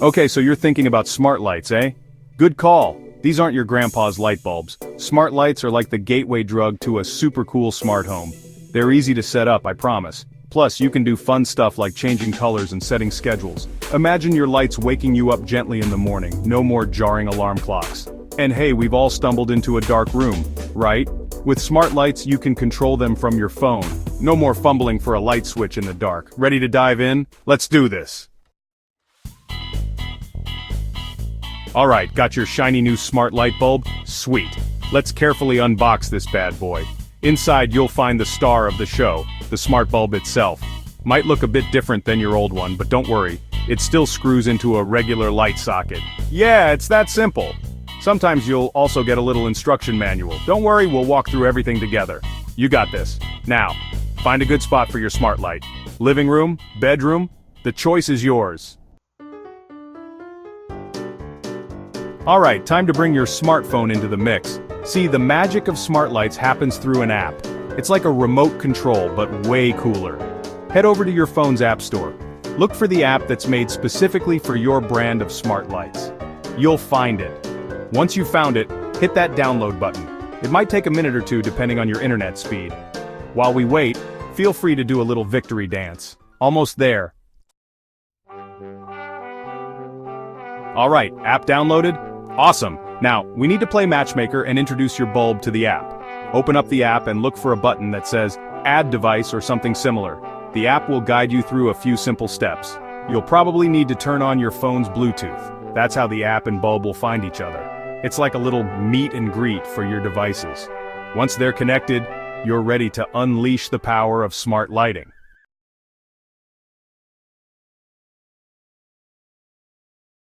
Okay, so you're thinking about smart lights, eh? Good call. These aren't your grandpa's light bulbs. Smart lights are like the gateway drug to a super cool smart home. They're easy to set up, I promise. Plus, you can do fun stuff like changing colors and setting schedules. Imagine your lights waking you up gently in the morning, no more jarring alarm clocks. And hey, we've all stumbled into a dark room, right? With smart lights, you can control them from your phone. No more fumbling for a light switch in the dark. Ready to dive in? Let's do this. Alright, got your shiny new smart light bulb? Sweet. Let's carefully unbox this bad boy. Inside you'll find the star of the show, the smart bulb itself. Might look a bit different than your old one, but don't worry, it still screws into a regular light socket. Yeah, it's that simple. Sometimes you'll also get a little instruction manual. Don't worry, we'll walk through everything together. You got this. Now, find a good spot for your smart light. Living room? Bedroom? The choice is yours. Alright, time to bring your smartphone into the mix. See, the magic of smart lights happens through an app. It's like a remote control, but way cooler. Head over to your phone's app store. Look for the app that's made specifically for your brand of smart lights. You'll find it. Once you've found it, hit that download button. It might take a minute or two depending on your internet speed. While we wait, feel free to do a little victory dance. Almost there. Alright, app downloaded? Awesome. Now, we need to play matchmaker and introduce your bulb to the app. Open up the app and look for a button that says, Add Device or something similar. The app will guide you through a few simple steps. You'll probably need to turn on your phone's Bluetooth. That's how the app and bulb will find each other. It's like a little meet and greet for your devices. Once they're connected, you're ready to unleash the power of smart lighting.